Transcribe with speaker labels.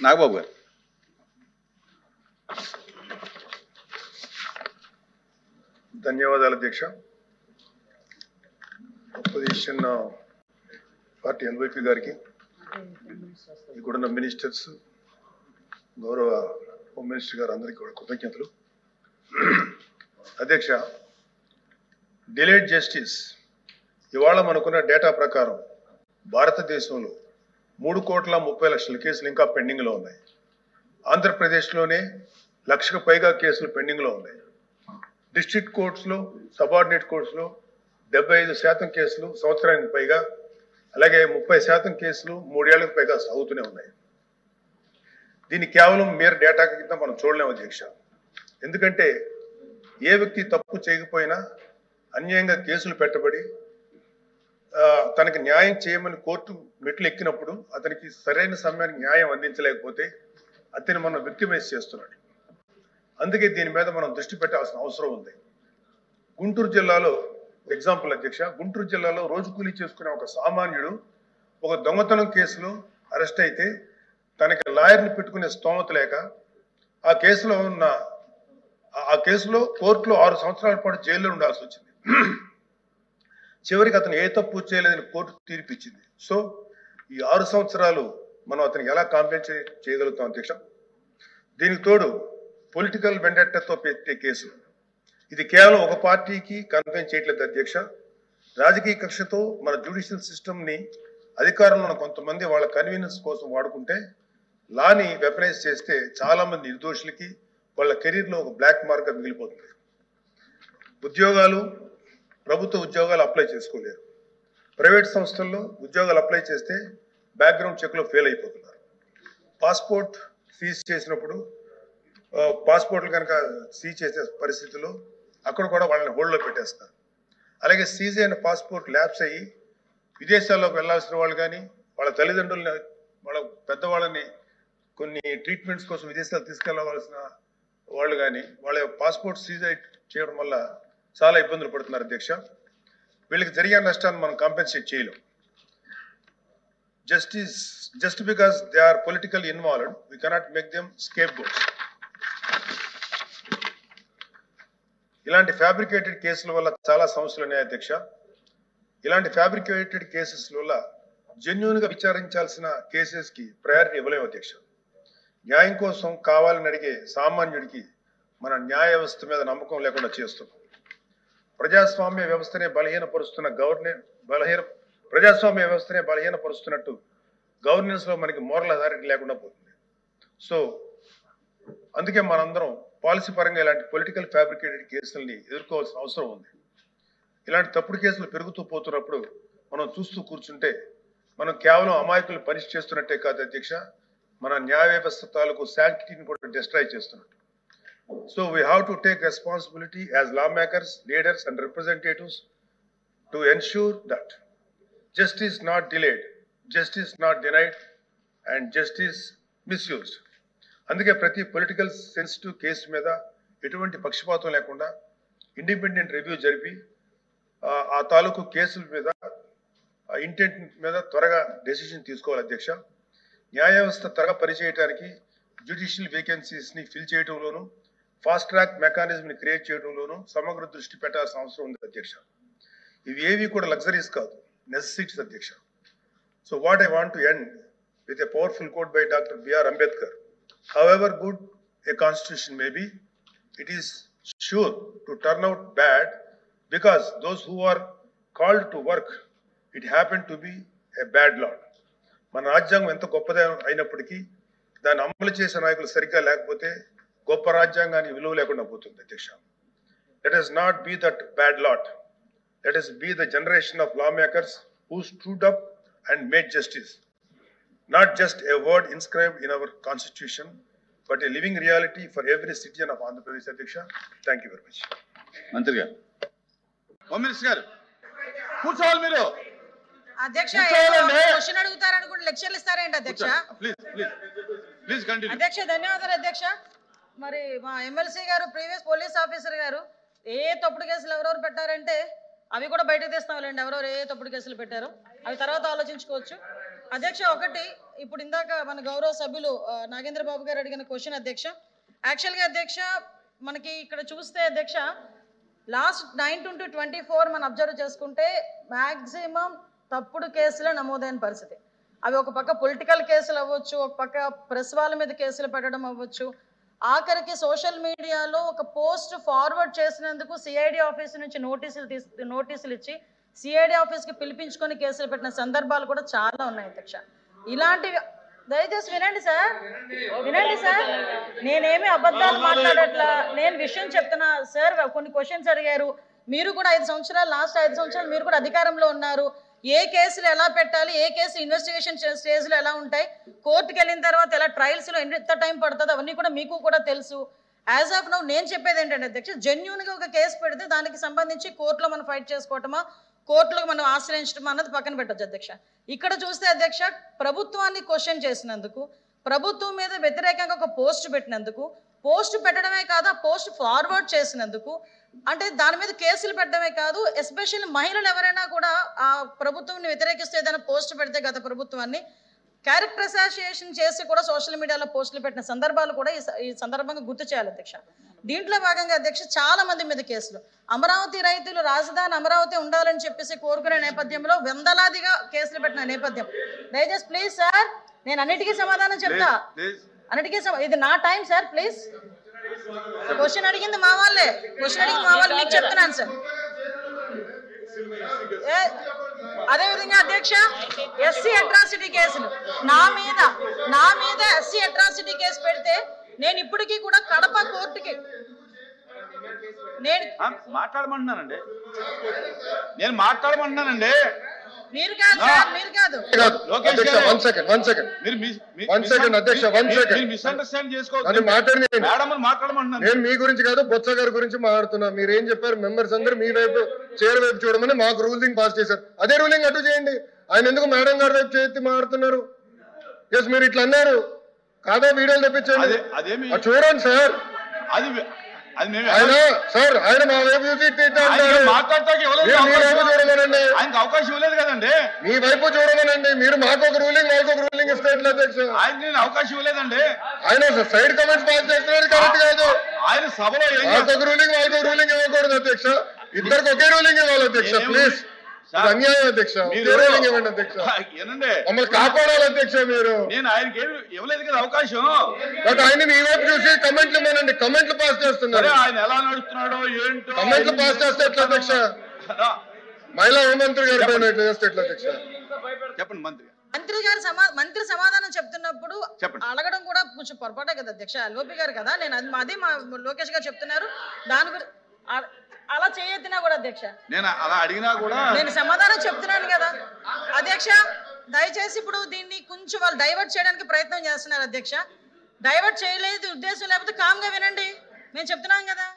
Speaker 1: నాగబాబు గారు.
Speaker 2: ధన్యవాదాలు అధ్యక్ష. అపోజిషన్ పార్టీ ఎన్వైపీ గారికి, ఇక్కడున్న మినిస్టర్స్, గౌరవ హోమ్ మినిస్టర్ గారు అందరికీ కూడా కృతజ్ఞతలు. అధ్యక్ష, డిలేడ్ జస్టిస్ ఇవాళ మనకున్న డేటా ప్రకారం భారతదేశంలో 3,30,00,000 కేసులు ఇంకా పెండింగ్లో ఉన్నాయి. ఆంధ్రప్రదేశ్లోనే 1,00,000కు పైగా కేసులు పెండింగ్లో ఉన్నాయి. డిస్ట్రిక్ట్ కోర్ట్స్లో, సబార్డినేట్ కోర్ట్స్లో 75% కేసులు సంవత్సరానికి పైగా, అలాగే 30% కేసులు 3 ఏళ్లకు పైగా సాగుతూనే ఉన్నాయి. దీన్ని కేవలం mere డేటా కింద మనం చూడలేము అధ్యక్ష. ఎందుకంటే ఏ వ్యక్తి తప్పు చేయకపోయినా అన్యాయంగా కేసులు పెట్టబడి తనకి న్యాయం చేయమని కోర్టు మెట్లు ఎక్కినప్పుడు అతనికి సరైన సమయానికి న్యాయం అందించలేకపోతే అతన్ని మనం విక్టిమైజ్ చేస్తున్నాడు. అందుకే దీని మీద మనం దృష్టి పెట్టాల్సిన అవసరం ఉంది. గుంటూరు జిల్లాలో ఎగ్జాంపుల్ అధ్యక్ష, గుంటూరు జిల్లాలో రోజు కూలీ చేసుకునే ఒక సామాన్యుడు ఒక దొంగతనం కేసులో అరెస్ట్ అయితే తనకి లాయర్ని పెట్టుకునే స్తోమత లేక ఆ కేసులో కోర్టులో 6 సంవత్సరాల పాటు జైల్లో ఉండాల్సి వచ్చింది. చివరికి అతను ఏ తప్పు చేయలేదని కోర్టు తీర్పిచ్చింది. సో ఈ 6 సంవత్సరాలు మనం అతనికి ఎలా కాంపెన్సేట్ చేయగలుగుతాం అధ్యక్ష? దీనికి తోడు పొలిటికల్ వెండెట్టాతో పెట్టే కేసులు, ఇది కేవలం ఒక పార్టీకి కన్ఫైన్ చేయట్లేదు అధ్యక్ష. రాజకీయ కక్షతో మన జ్యుడిషియల్ సిస్టమ్ని అధికారంలో ఉన్న కొంతమంది వాళ్ళ కన్వీనియన్స్ కోసం వాడుకుంటే లాని వెపనైజ్ చేస్తే చాలా మంది నిర్దోషులకి వాళ్ళ కెరీర్లో ఒక బ్లాక్ మార్క్గా మిగిలిపోతుంది. ప్రభుత్వ ఉద్యోగాలు అప్లై చేసుకోలేరు. ప్రైవేట్ సంస్థల్లో ఉద్యోగాలు అప్లై చేస్తే బ్యాక్గ్రౌండ్ చెక్లో ఫెయిల్ అయిపోతున్నారు. పాస్పోర్ట్ సీజ్ చేసినప్పుడు పాస్పోర్ట్లు కనుక సీజ్ చేసే పరిస్థితుల్లో అక్కడ కూడా వాళ్ళని హోల్డ్లో పెట్టేస్తారు. అలాగే సీజ్ అయిన పాస్పోర్ట్ ల్యాప్స్ అయ్యి విదేశాల్లోకి వెళ్లాల్సిన వాళ్ళు కానీ, వాళ్ళ తల్లిదండ్రులని, వాళ్ళ పెద్దవాళ్ళని కొన్ని ట్రీట్మెంట్స్ కోసం విదేశాలు తీసుకెళ్లవలసిన వాళ్ళు కానీ వాళ్ళ పాస్పోర్ట్ సీజ్ చేయడం వల్ల చాలా ఇబ్బందులు పడుతున్నారు అధ్యక్ష. వీళ్ళకి జరిగే నష్టాన్ని మనం కాంపెన్సేట్ చేయలేం. Just because they are political involved, we cannot make them scapegoats. ఇలాంటి ఫ్యాబ్రికేటెడ్ కేసుల వల్ల చాలా సమస్యలు ఉన్నాయి అధ్యక్ష. ఇలాంటి ఫ్యాబ్రికేటెడ్ కేసెస్ వల్ల జెన్యూన్గా విచారించాల్సిన కేసెస్కి ప్రయారిటీ ఇవ్వలేము అధ్యక్ష. న్యాయం కోసం కావాలని అడిగే సామాన్యుడికి మన న్యాయ వ్యవస్థ మీద నమ్మకం లేకుండా చేస్తున్నాం. ప్రజాస్వామ్య వ్యవస్థనే బలహీనపరుస్తున్నట్టు గవర్నెన్స్లో మనకి మోరల్ అథారిటీ లేకుండా పోతుంది. సో అందుకే మనందరం పాలసీ పరంగా ఇలాంటి పొలిటికల్ ఫ్యాబ్రికేటెడ్ కేసుల్ని ఎదుర్కోవాల్సిన అవసరం ఉంది. ఇలాంటి తప్పుడు కేసులు పెరుగుతూ పోతున్నప్పుడు మనం చూస్తూ కూర్చుంటే మనం కేవలం అమాయకులు పనిష్ చేస్తున్నట్టే కాదు అధ్యక్ష, మన న్యాయ వ్యవస్థ తాలూకు శాంక్టిటీని కూడా డిస్ట్రాయ్ చేస్తున్నట్టు. So we have to take responsibility as lawmakers, leaders and representatives to ensure that justice not delayed, justice not denied and justice misused. అందుకే ప్రతి పొలిటికల్ సెన్సిటివ్ కేసు మీద ఎటువంటి పక్షపాతం లేకుండా ఇండిపెండెంట్ రివ్యూ జరిపి ఆ తాలూకు కేసుల మీద ఇంటెంట్ మీద త్వరగా డెసిషన్ తీసుకోవాలి అధ్యక్ష. న్యాయ వ్యవస్థ త్వరగా పనిచేయడానికి జ్యుడిషియల్ వేకెన్సీస్ని ఫిల్ చేయడంలోనూ, ఫాస్ట్ ట్రాక్ మెకానిజంని క్రియేట్ చేయడంలోనూ సమగ్ర దృష్టి పెట్టాల్సిన అవసరం ఉంది అధ్యక్ష. ఇవి ఏవి కూడా లగ్జరీస్ కాదు, నెసెసిటీస్ అధ్యక్ష. So what I want to end with a powerful quote by doctor BR Ambedkar. However good a constitution may be, it is sure to turn out bad because those who are called to work, it happened to be a bad law. మన రాజ్యాంగం ఎంత గొప్పదే అయినప్పటికీ దాన్ని అమలు చేసే నాయకులు సరిగ్గా లేకపోతే గొప్ప రాజ్యాంగానికి విలువ లేకుండా పోతుంది అధ్యక్ష. Let us not be that bad lot. Let us be the generation of lawmakers who stood up and made justice. Not just a word inscribed in our constitution, but a living reality for every citizen of Andhra Pradesh. Adhyaksha, thank you very much.
Speaker 1: మంత్రి గారు, home minister గారు కూర్చోవాలి మీరు.
Speaker 3: అధ్యక్ష question అడుగుతారనుకుంటే లెక్చర్లు ఇస్తారేంటి అధ్యక్ష?
Speaker 1: Please continue.
Speaker 3: అధ్యక్ష ధన్యవాదాలు అధ్యక్ష. మరి మా ఎమ్మెల్సీ గారు, ప్రీవియస్ పోలీస్ ఆఫీసర్ గారు ఏ తప్పుడు కేసులు ఎవరెవరు పెట్టారంటే అవి కూడా బయటకు తీస్తాంలేండి, ఎవరెవరు ఏ తప్పుడు కేసులు పెట్టారో అవి తర్వాత ఆలోచించుకోవచ్చు. అధ్యక్ష ఒకటి ఇప్పుడు ఇందాక మన గౌరవ సభ్యులు నాగేంద్ర బాబు గారు అడిగిన క్వశ్చన్ అధ్యక్ష. యాక్చువల్గా అధ్యక్ష మనకి ఇక్కడ చూస్తే అధ్యక్ష లాస్ట్ 9/24 మనం అబ్జర్వ్ చేసుకుంటే మ్యాక్సిమం తప్పుడు కేసులే నమోదైన పరిస్థితి. అవి ఒక పక్క పొలిటికల్ కేసులు అవ్వచ్చు, ఒక పక్క ప్రెస్ వాళ్ళ మీద కేసులు పెట్టడం అవ్వచ్చు, ఆఖరికి సోషల్ మీడియాలో ఒక పోస్ట్ ఫార్వర్డ్ చేసినందుకు సిఐడి ఆఫీస్ నుంచి నోటీసులు ఇచ్చి సిఐడి ఆఫీస్కి పిలిపించుకొని కేసులు పెట్టిన సందర్భాలు కూడా చాలా ఉన్నాయి అధ్యక్ష. ఇలాంటివి దయచేసి వినండి సార్, వినండి సార్, నేనేమి అబద్ధాలు మాట్లాడట్లా, నేను విషయం చెప్తున్నా సార్. కొన్ని క్వశ్చన్స్ అడిగారు, మీరు కూడా 5 సంవత్సరాలు లాస్ట్ 5 సంవత్సరాలు మీరు కూడా అధికారంలో ఉన్నారు. ఏ కేసులు ఎలా పెట్టాలి, ఏ కేసు ఇన్వెస్టిగేషన్ స్టేజ్లో ఎలా ఉంటాయి, కోర్టుకు వెళ్ళిన తర్వాత ఎలా ట్రయల్స్లో ఎంత టైం పడుతుంది, అవన్నీ కూడా మీకు కూడా తెలుసు. యాజ్ ఆఫ్ నౌ నేను చెప్పేది ఏంటంటే అధ్యక్ష, జెన్యూన్గా ఒక కేసు పెడితే దానికి సంబంధించి కోర్టులో మనం ఫైట్ చేసుకోవటమా, కోర్టులకు మనం ఆశ్రయించడం అన్నది పక్కన పెట్టచ్చు అధ్యక్ష. ఇక్కడ చూస్తే అధ్యక్ష ప్రభుత్వాన్ని క్వశ్చన్ చేసినందుకు, ప్రభుత్వం మీద వ్యతిరేకంగా ఒక పోస్ట్ పెట్టినందుకు, పోస్ట్ పెట్టడమే కాదు ఆ పోస్ట్ ఫార్వర్డ్ చేసినందుకు, అంటే దాని మీద కేసులు పెట్టడమే కాదు, ఎస్పెషల్లీ మహిళలు ఎవరైనా కూడా ఆ ప్రభుత్వాన్ని వ్యతిరేకిస్తే ఏదైనా పోస్ట్ పెడితే గత ప్రభుత్వాన్ని క్యారెక్టర్ అసోసియేషన్ చేసి కూడా సోషల్ మీడియాలో పోస్టులు పెట్టిన సందర్భాలు కూడా ఈ సందర్భంగా గుర్తు చేయాలి అధ్యక్ష. దీంట్లో భాగంగా అధ్యక్ష చాలా మంది మీద కేసులు, అమరావతి రైతులు రాజధాని అమరావతి ఉండాలని చెప్పేసి కోరుకునే నేపథ్యంలో వందలాదిగా కేసులు పెట్టిన నేపథ్యం. దయచేసి ప్లీజ్ సార్, నేను అన్నిటికీ సమాధానం చెప్తా, అన్నిటికీ ఇది నా టైం సార్, ప్లీజ్. క్వశ్చన్ అడిగింది మా వాళ్ళే, క్వశ్చన్ అడిగింది మా వాళ్ళు, మీకు చెప్తున్నాను సార్. అదేవిధంగా అధ్యక్ష ఎస్సీ అట్రాసిటీ కేసులు నా మీద ఎస్సీ అట్రాసిటీ కేసు పెడితే నేను ఇప్పటికీ కూడా కడప కోర్టుకి నేను
Speaker 1: మాట్లాడమంటున్నానండి, మీరు కాదు సార్, మీరు కాదు.
Speaker 4: నేను మీ గురించి కాదు బొత్స గారి గురించి మాట్లాడుతున్నా. మీరు ఏం చెప్పారు, మెంబర్స్ అందరూ మీ వైపు చైర్ వైపు చూడమని మాకు రూలింగ్ పాస్ చేశారు. అదే రూలింగ్ అటు చేయండి. ఆయన ఎందుకు మేడం గారి వైపు చేతి మాట్లాడుతున్నారు? ఎస్ మీరు ఇట్లా అన్నారు కాదా, వీడియోలు తెప్పించండి చూడండి సార్. సార్ ఆయన మా వైపు చూసి
Speaker 1: అవకాశం ఇవ్వలేదు కదండి,
Speaker 4: మీ వైపు చూడమనండి. మీరు మాకు ఒక రూలింగ్ వాళ్ళకు ఒక రూలింగ్ ఇస్తే
Speaker 1: ఆయన అవకాశం ఇవ్వలేదండి.
Speaker 4: ఆయన సైడ్ కమెంట్స్ పాస్ చేస్తున్నారు, కరెక్ట్ కాదు.
Speaker 1: ఆయన సభలో
Speaker 4: మాకు ఒక రూలింగ్ వాళ్ళకు ఒక రూలింగ్ ఇవ్వకూడదు అధ్యక్ష. ఇద్దరికి ఒకే రూలింగ్ ఇవ్వాలి అధ్యక్ష, ప్లీజ్. అన్యాయం అధ్యక్ష, రూలింగ్ ఇవ్వండి అధ్యక్ష, మమ్మల్ని కాపాడాలి అధ్యక్ష. మీరు
Speaker 1: నేను ఆయనకి ఏమి ఇవ్వలేదు కదా అవకాశం,
Speaker 4: బట్ ఆయన మీ వైపు చూసి కమెంట్లు ఇవ్వనండి. కమెంట్లు పాస్ చేస్తున్నారు,
Speaker 1: ఆయన ఎలా నడుస్తున్నాడో ఏంటో.
Speaker 4: కమెంట్లు పాస్ చేస్తే ఎట్లా అధ్యక్ష? మహిళా హోంమంత్రి గారి పైన ఎట్లా చేస్తే ఎట్లా అధ్యక్ష?
Speaker 1: చెప్పండి.
Speaker 3: మంత్రి సమాధానం చెప్తున్నప్పుడు అడగడం కూడా కొంచెం పొరపాటే కదా అధ్యక్ష. లోపి గారు కదా, నేను అది మా లోకేష్ గారు చెప్తున్నారు, దాని గురించి అలా చేయొద్దునా కూడా అధ్యక్ష.
Speaker 1: నేను అలా అడిగినా కూడా
Speaker 3: నేను సమాధానం చెప్తున్నాను కదా అధ్యక్ష. దయచేసి ఇప్పుడు దీన్ని కొంచెం వాళ్ళు డైవర్ట్ చేయడానికి ప్రయత్నం చేస్తున్నారు అధ్యక్ష. డైవర్ట్ చేయలేదు ఉద్దేశం లేకపోతే కామ్గా వినండి, మేము చెప్తున్నాం కదా.